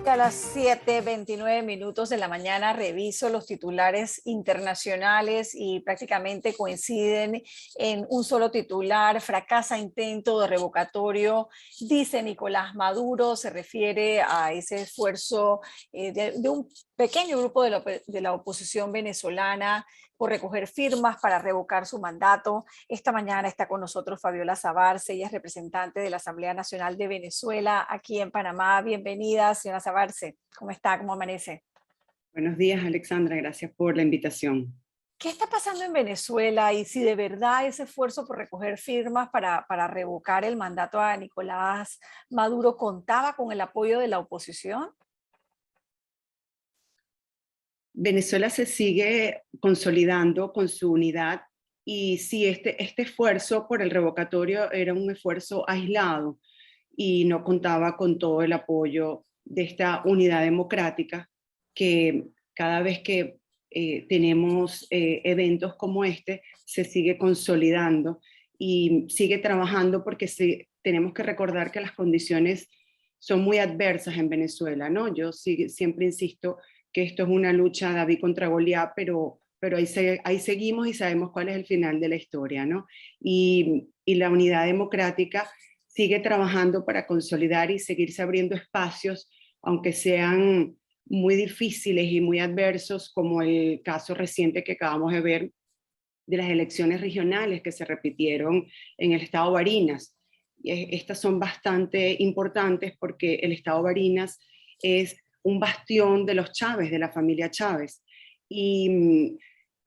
A las 7:29 de la mañana reviso los titulares internacionales y prácticamente coinciden en un solo titular: fracasa intento de revocatorio, dice Nicolás Maduro. Se refiere a ese esfuerzo de un pequeño grupo de la oposición venezolana por recoger firmas para revocar su mandato. Esta mañana está con nosotros Fabiola Sabarce, ella es representante de la Asamblea Nacional de Venezuela aquí en Panamá. Bienvenida, señora Sabarce. ¿Cómo está? ¿Cómo amanece? Buenos días, Alexandra. Gracias por la invitación. ¿Qué está pasando en Venezuela y si de verdad ese esfuerzo por recoger firmas para revocar el mandato a Nicolás Maduro contaba con el apoyo de la oposición? Venezuela se sigue consolidando con su unidad y sí, este esfuerzo por el revocatorio era un esfuerzo aislado y no contaba con todo el apoyo de esta unidad democrática que cada vez que tenemos eventos como este se sigue consolidando y sigue trabajando porque tenemos que recordar que las condiciones son muy adversas en Venezuela, ¿no? Yo siempre insisto que esto es una lucha David contra Goliat, pero ahí seguimos y sabemos cuál es el final de la historia, ¿no? Y la unidad democrática sigue trabajando para consolidar y seguirse abriendo espacios, aunque sean muy difíciles y muy adversos, como el caso reciente que acabamos de ver de las elecciones regionales que se repitieron en el estado Barinas. Estas son bastante importantes porque el estado Barinas es un bastión de los Chávez, de la familia Chávez. Y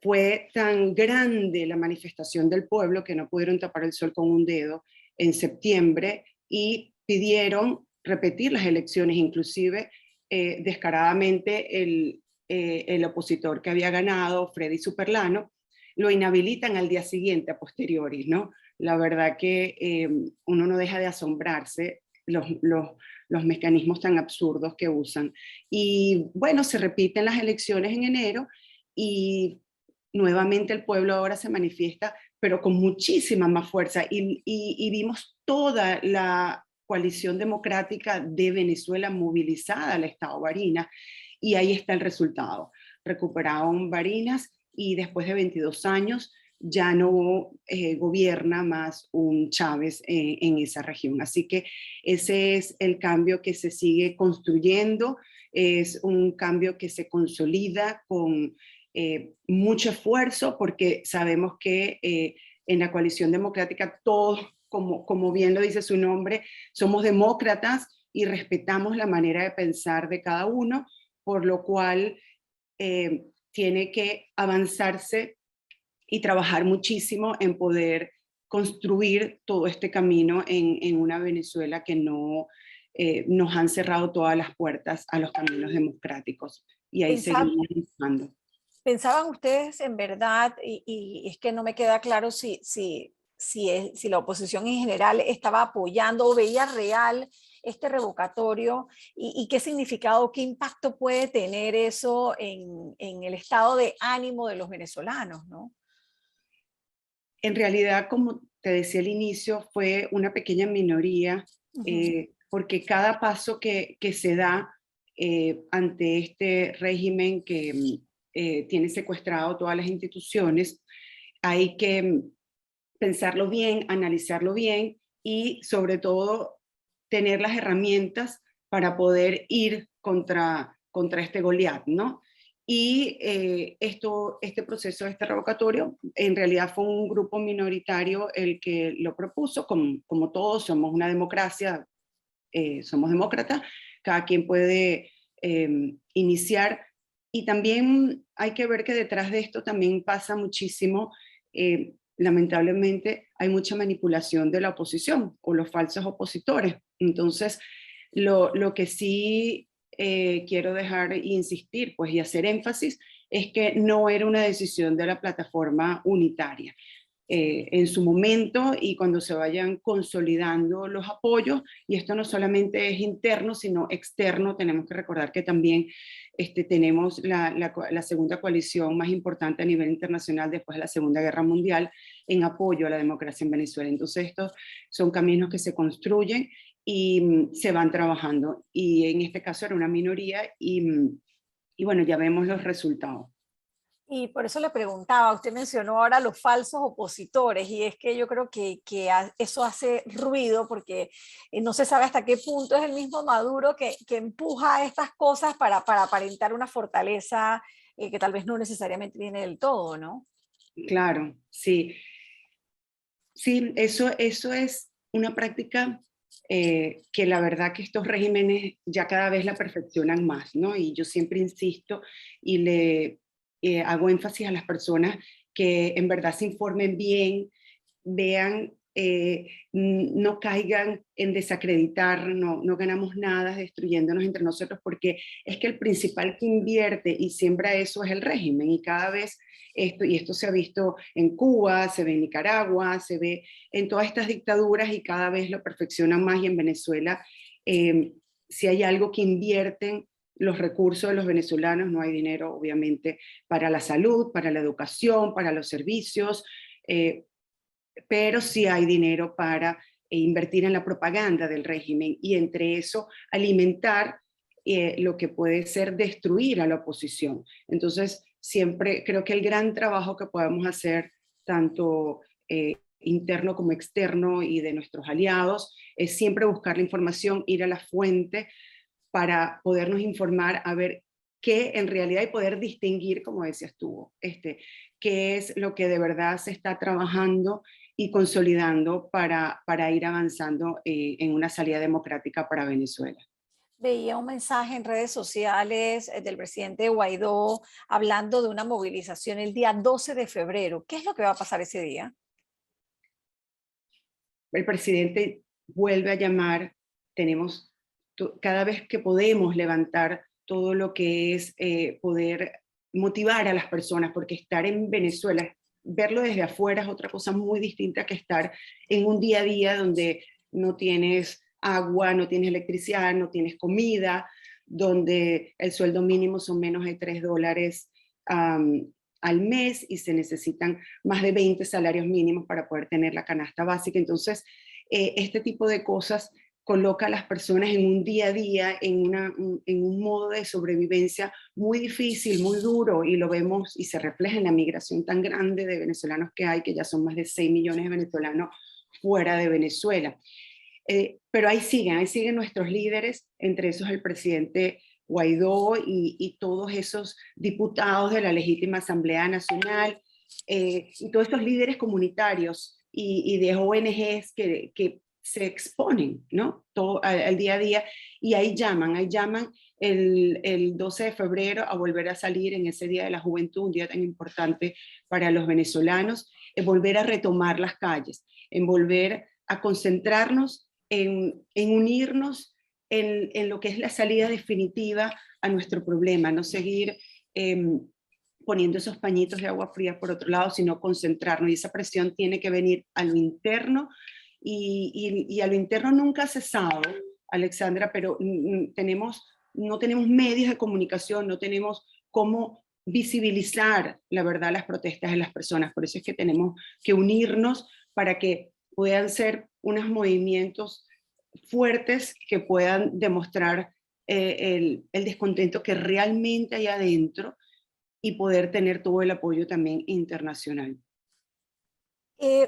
fue tan grande la manifestación del pueblo que no pudieron tapar el sol con un dedo en septiembre y pidieron repetir las elecciones, inclusive descaradamente el opositor que había ganado, Freddy Superlano, lo inhabilitan al día siguiente, a posteriori, ¿no? La verdad que uno no deja de asombrarse los mecanismos tan absurdos que usan. Y bueno, se repiten las elecciones en enero y nuevamente el pueblo ahora se manifiesta, pero con muchísima más fuerza. Y vimos toda la coalición democrática de Venezuela movilizada al estado Barinas, y ahí está el resultado. Recuperaron Barinas y después de 22 años ya no gobierna más un Chávez en esa región. Así que ese es el cambio que se sigue construyendo, es un cambio que se consolida con mucho esfuerzo, porque sabemos que en la coalición democrática todos, como bien lo dice su nombre, somos demócratas y respetamos la manera de pensar de cada uno, por lo cual tiene que avanzarse y trabajar muchísimo en poder construir todo este camino en una Venezuela que no nos han cerrado todas las puertas a los caminos democráticos. Y ahí Pensaba, seguimos buscando. ¿Pensaban ustedes en verdad, y es que no me queda claro si la oposición en general estaba apoyando o veía real este revocatorio y qué significado, qué impacto puede tener eso en el estado de ánimo de los venezolanos, ¿no? En realidad, como te decía al inicio, fue una pequeña minoría, Ujú. porque cada paso que se da ante este régimen que tiene secuestrado todas las instituciones, hay que pensarlo bien, analizarlo bien y sobre todo tener las herramientas para poder ir contra este Goliat, ¿no? Y este proceso, este revocatorio, en realidad fue un grupo minoritario el que lo propuso, como todos somos una democracia, somos demócratas, cada quien puede iniciar. Y también hay que ver que detrás de esto también pasa muchísimo, lamentablemente hay mucha manipulación de la oposición o los falsos opositores. Entonces, lo que sí quiero dejar e insistir, pues, y hacer énfasis, es que no era una decisión de la plataforma unitaria. En su momento y cuando se vayan consolidando los apoyos, y esto no solamente es interno, sino externo, tenemos que recordar que también tenemos la segunda coalición más importante a nivel internacional después de la Segunda Guerra Mundial en apoyo a la democracia en Venezuela. Entonces estos son caminos que se construyen y se van trabajando. Y en este caso era una minoría y bueno, ya vemos los resultados. Y por eso le preguntaba, usted mencionó ahora los falsos opositores, y es que yo creo que eso hace ruido porque no se sabe hasta qué punto es el mismo Maduro que empuja estas cosas para aparentar una fortaleza que tal vez no necesariamente tiene del todo, ¿no? Claro, sí. Sí, eso es una práctica que la verdad que estos regímenes ya cada vez la perfeccionan más, ¿no? Y yo siempre insisto y le hago énfasis a las personas que en verdad se informen bien, vean, no caigan en desacreditar, no ganamos nada destruyéndonos entre nosotros, porque es que el principal que invierte y siembra eso es el régimen, y cada vez esto se ha visto en Cuba, se ve en Nicaragua, se ve en todas estas dictaduras y cada vez lo perfeccionan más, y en Venezuela, si hay algo que invierten los recursos de los venezolanos, no hay dinero obviamente para la salud, para la educación, para los servicios, pero sí hay dinero para invertir en la propaganda del régimen y entre eso alimentar lo que puede ser destruir a la oposición. Entonces, siempre creo que el gran trabajo que podemos hacer, tanto interno como externo y de nuestros aliados, es siempre buscar la información, ir a la fuente para podernos informar, a ver qué en realidad y poder distinguir, como decías tú, qué es lo que de verdad se está trabajando y consolidando para ir avanzando en una salida democrática para Venezuela. Veía un mensaje en redes sociales del presidente Guaidó hablando de una movilización el día 12 de febrero. ¿Qué es lo que va a pasar ese día? El presidente vuelve a llamar, tenemos cada vez que podemos levantar todo lo que es poder motivar a las personas, porque estar en Venezuela, verlo desde afuera es otra cosa muy distinta que estar en un día a día donde no tienes agua, no tienes electricidad, no tienes comida, donde el sueldo mínimo son menos de $3 al mes y se necesitan más de 20 salarios mínimos para poder tener la canasta básica. Entonces, este tipo de cosas coloca a las personas en un día a día, en un modo de sobrevivencia muy difícil, muy duro, y lo vemos y se refleja en la migración tan grande de venezolanos que hay, que ya son más de 6 millones de venezolanos fuera de Venezuela. Pero ahí siguen nuestros líderes, entre esos el presidente Guaidó y todos esos diputados de la legítima Asamblea Nacional, y todos estos líderes comunitarios y de ONGs que se exponen, ¿no? Todo al día a día, y ahí llaman el 12 de febrero a volver a salir en ese Día de la Juventud, un día tan importante para los venezolanos, en volver a retomar las calles, en volver a concentrarnos, en unirnos en lo que es la salida definitiva a nuestro problema, no seguir poniendo esos pañitos de agua fría por otro lado, sino concentrarnos, y esa presión tiene que venir a lo interno, y a lo interno nunca ha cesado, Alexandra, pero no tenemos medios de comunicación, no tenemos cómo visibilizar la verdad las protestas de las personas, por eso es que tenemos que unirnos para que puedan ser unos movimientos fuertes que puedan demostrar el descontento que realmente hay adentro y poder tener todo el apoyo también internacional.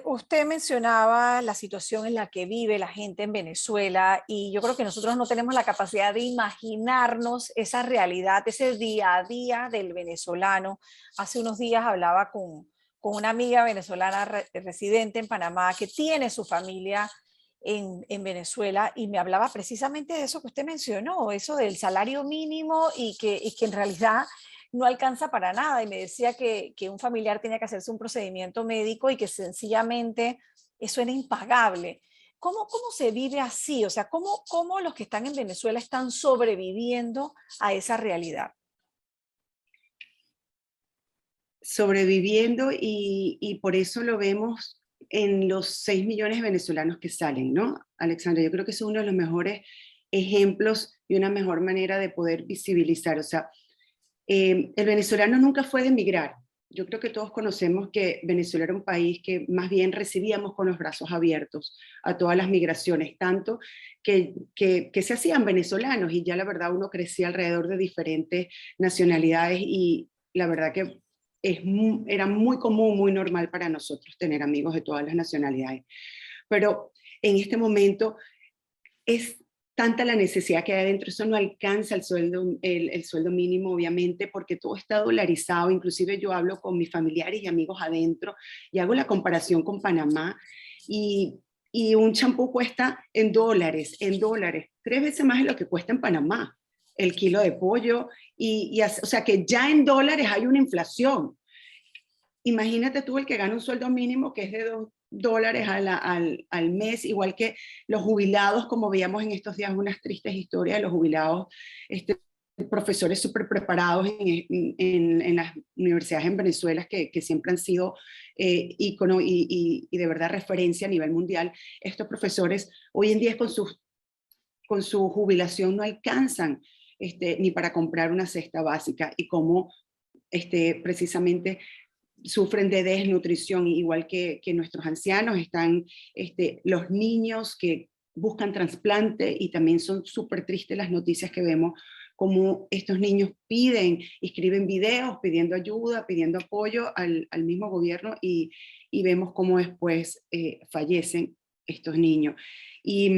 Usted mencionaba la situación en la que vive la gente en Venezuela y yo creo que nosotros no tenemos la capacidad de imaginarnos esa realidad, ese día a día del venezolano. Hace unos días hablaba con una amiga venezolana residente en Panamá que tiene su familia en Venezuela y me hablaba precisamente de eso que usted mencionó, eso del salario mínimo y que en realidad no alcanza para nada y me decía que un familiar tenía que hacerse un procedimiento médico y que sencillamente eso era impagable. ¿Cómo se vive así? O sea, ¿cómo los que están en Venezuela están sobreviviendo a esa realidad? Sobreviviendo, y por eso lo vemos en los 6 millones de venezolanos que salen, ¿no? Alexandra, yo creo que es uno de los mejores ejemplos y una mejor manera de poder visibilizar. O sea, el venezolano nunca fue de emigrar, yo creo que todos conocemos que Venezuela era un país que más bien recibíamos con los brazos abiertos a todas las migraciones, tanto que se hacían venezolanos y ya la verdad uno crecía alrededor de diferentes nacionalidades y la verdad que era muy común, muy normal para nosotros tener amigos de todas las nacionalidades. Pero en este momento es tanta la necesidad que hay adentro, eso no alcanza el sueldo mínimo, obviamente, porque todo está dolarizado. Inclusive yo hablo con mis familiares y amigos adentro y hago la comparación con Panamá y, y un champú cuesta en dólares, 3 veces más de lo que cuesta en Panamá, el kilo de pollo, o sea que ya en dólares hay una inflación. Imagínate tú el que gana un sueldo mínimo que es de $2 al mes, igual que los jubilados, como veíamos en estos días unas tristes historias de los jubilados, profesores súper preparados en las universidades en Venezuela, que siempre han sido ícono y de verdad referencia a nivel mundial. Estos profesores hoy en día con su jubilación no alcanzan ni para comprar una cesta básica y cómo precisamente sufren de desnutrición, igual que nuestros ancianos, están los niños que buscan trasplante y también son súper tristes las noticias que vemos, como estos niños escriben videos pidiendo ayuda, pidiendo apoyo al mismo gobierno y vemos cómo después fallecen estos niños. Y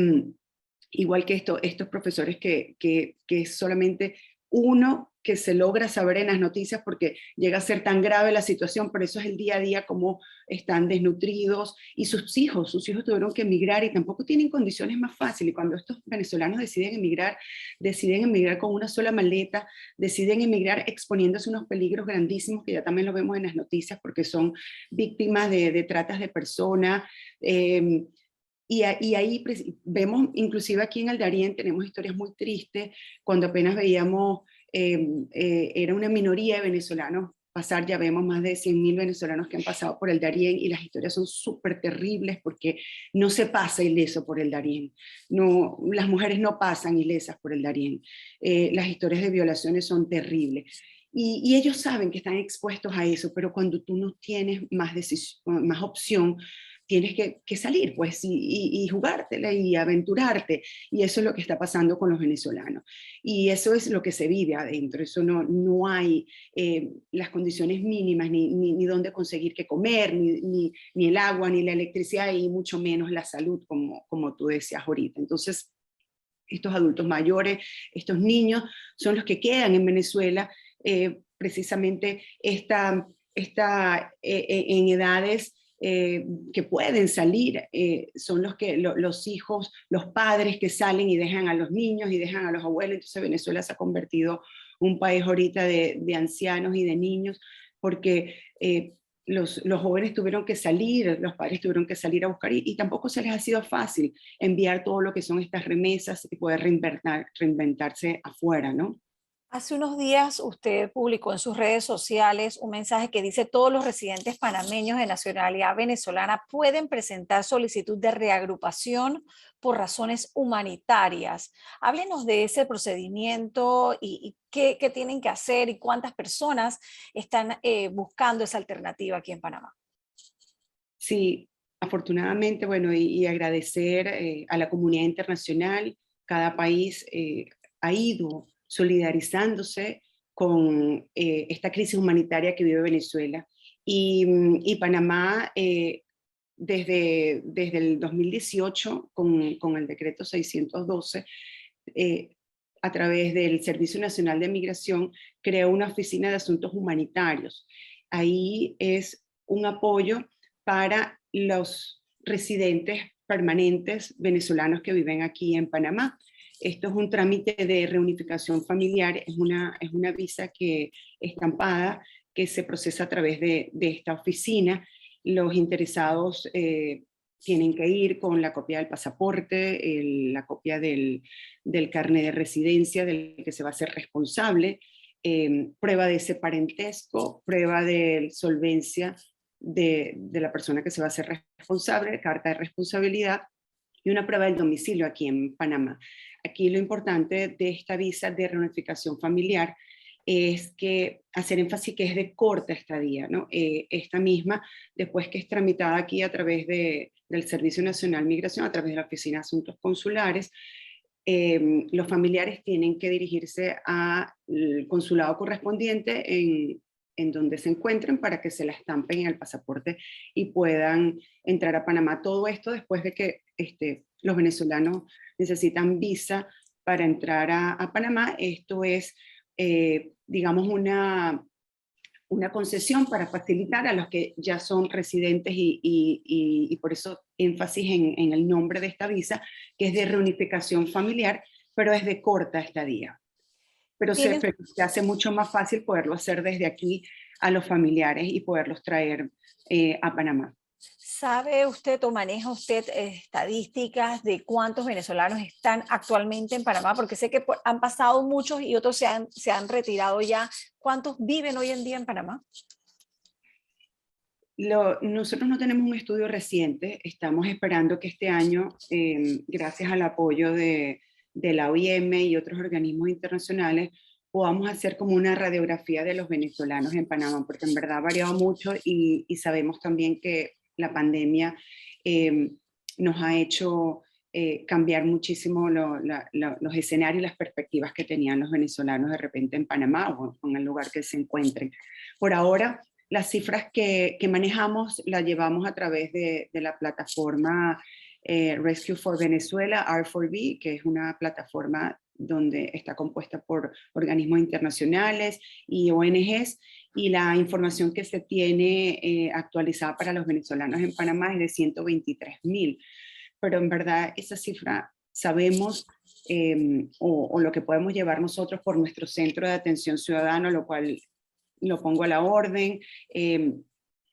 igual que estos profesores que es solamente uno que se logra saber en las noticias porque llega a ser tan grave la situación, pero eso es el día a día, como están desnutridos y sus hijos tuvieron que emigrar y tampoco tienen condiciones más fáciles. Y cuando estos venezolanos deciden emigrar con una sola maleta, deciden emigrar exponiéndose a unos peligros grandísimos que ya también lo vemos en las noticias porque son víctimas de tratas de personas. Y ahí vemos, inclusive aquí en el Darién, tenemos historias muy tristes, cuando apenas veíamos, era una minoría de venezolanos pasar, ya vemos más de 100.000 venezolanos que han pasado por el Darién y las historias son súper terribles porque no se pasa ileso por el Darién, no, las mujeres no pasan ilesas por el Darién, las historias de violaciones son terribles. Y ellos saben que están expuestos a eso, pero cuando tú no tienes más opción, tienes que salir, pues, y jugártela y aventurarte. Y eso es lo que está pasando con los venezolanos. Y eso es lo que se vive adentro. Eso no hay las condiciones mínimas, ni dónde conseguir qué comer, ni el agua, ni la electricidad, y mucho menos la salud, como tú decías ahorita. Entonces, estos adultos mayores, estos niños, son los que quedan en Venezuela, precisamente en edades que pueden salir, son los hijos, los padres que salen y dejan a los niños y dejan a los abuelos. Entonces Venezuela se ha convertido un país ahorita de ancianos y de niños, porque los jóvenes tuvieron que salir, los padres tuvieron que salir a buscar y tampoco se les ha sido fácil enviar todo lo que son estas remesas y poder reinventarse afuera, ¿no? Hace unos días usted publicó en sus redes sociales un mensaje que dice: todos los residentes panameños de nacionalidad venezolana pueden presentar solicitud de reagrupación por razones humanitarias. Háblenos de ese procedimiento y qué tienen que hacer y cuántas personas están buscando esa alternativa aquí en Panamá. Sí, afortunadamente, bueno, y agradecer a la comunidad internacional. Cada país ha ido solidarizándose con esta crisis humanitaria que vive Venezuela. Y Panamá, desde el 2018, con el decreto 612, eh, a través del Servicio Nacional de Migración, creó una oficina de asuntos humanitarios. Ahí es un apoyo para los residentes permanentes venezolanos que viven aquí en Panamá. Esto es un trámite de reunificación familiar, es una visa que estampada que se procesa a través de esta oficina. Los interesados tienen que ir con la copia del pasaporte, la copia del carnet de residencia del que se va a hacer responsable, prueba de ese parentesco, prueba de solvencia de la persona que se va a hacer responsable, carta de responsabilidad y una prueba del domicilio aquí en Panamá. Aquí lo importante de esta visa de reunificación familiar es que hacer énfasis que es de corta estadía, ¿no? Esta misma, después que es tramitada aquí a través del Servicio Nacional de Migración, a través de la Oficina de Asuntos Consulares, los familiares tienen que dirigirse al consulado correspondiente en donde se encuentren para que se la estampen en el pasaporte y puedan entrar a Panamá. Todo esto después de que los venezolanos necesitan visa para entrar a Panamá. Esto es, digamos, una concesión para facilitar a los que ya son residentes y por eso énfasis en el nombre de esta visa, que es de reunificación familiar, pero es de corta estadía. Pero se hace mucho más fácil poderlo hacer desde aquí a los familiares y poderlos traer a Panamá. ¿Sabe usted o maneja usted estadísticas de cuántos venezolanos están actualmente en Panamá? Porque sé que han pasado muchos y otros se han retirado ya. ¿Cuántos viven hoy en día en Panamá? Nosotros no tenemos un estudio reciente, estamos esperando que este año, gracias al apoyo de la OIM y otros organismos internacionales, podamos hacer como una radiografía de los venezolanos en Panamá, porque en verdad ha variado mucho y sabemos también que la pandemia nos ha hecho cambiar muchísimo los escenarios y las perspectivas que tenían los venezolanos de repente en Panamá o en el lugar que se encuentren. Por ahora, las cifras que manejamos las llevamos a través de la plataforma Rescue for Venezuela, R4V, que es una plataforma donde está compuesta por organismos internacionales y ONGs, y la información que se tiene actualizada para los venezolanos en Panamá es de 123.000. Pero en verdad esa cifra sabemos o lo que podemos llevar nosotros por nuestro centro de atención ciudadana, lo cual lo pongo a la orden.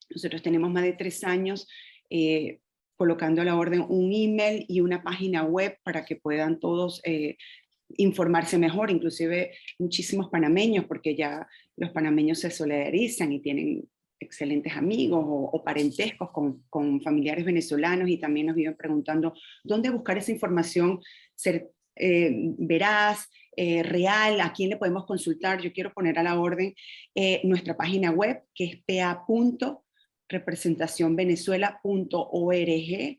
Nosotros tenemos más de 3 años colocando a la orden un email y una página web para que puedan todos informarse mejor, inclusive muchísimos panameños, porque ya los panameños se solidarizan y tienen excelentes amigos o parentescos con familiares venezolanos y también nos viven preguntando dónde buscar esa información veraz, real, a quién le podemos consultar. Yo quiero poner a la orden nuestra página web, que es pa.representacionvenezuela.org,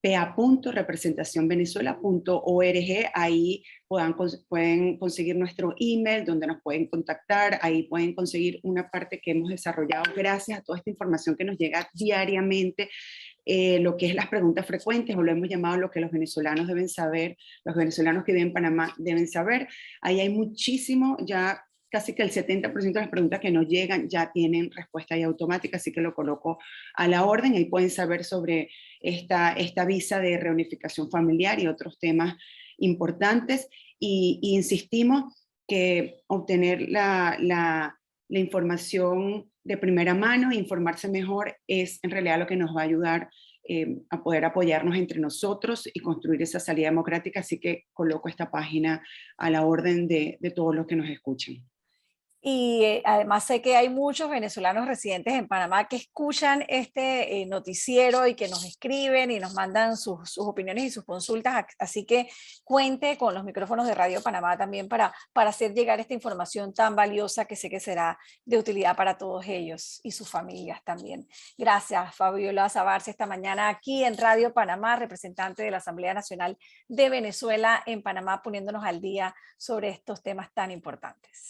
pa.representacionvenezuela.org. Ahí pueden conseguir nuestro email, donde nos pueden contactar. Ahí pueden conseguir una parte que hemos desarrollado gracias a toda esta información que nos llega diariamente, lo que es las preguntas frecuentes, o lo hemos llamado lo que los venezolanos deben saber, los venezolanos que viven en Panamá deben saber. Ahí hay muchísimo, ya casi que el 70% de las preguntas que nos llegan ya tienen respuesta ya automática, así que lo coloco a la orden. Ahí pueden saber sobre esta visa de reunificación familiar y otros temas importantes. Y insistimos que obtener la información de primera mano, informarse mejor, es en realidad lo que nos va a ayudar a poder apoyarnos entre nosotros y construir esa salida democrática. Así que coloco esta página a la orden de todos los que nos escuchan. Y además sé que hay muchos venezolanos residentes en Panamá que escuchan este noticiero y que nos escriben y nos mandan sus opiniones y sus consultas. Así que cuente con los micrófonos de Radio Panamá también para hacer llegar esta información tan valiosa que sé que será de utilidad para todos ellos y sus familias también. Gracias, Fabiola Sabarce, esta mañana aquí en Radio Panamá, representante de la Asamblea Nacional de Venezuela en Panamá, poniéndonos al día sobre estos temas tan importantes.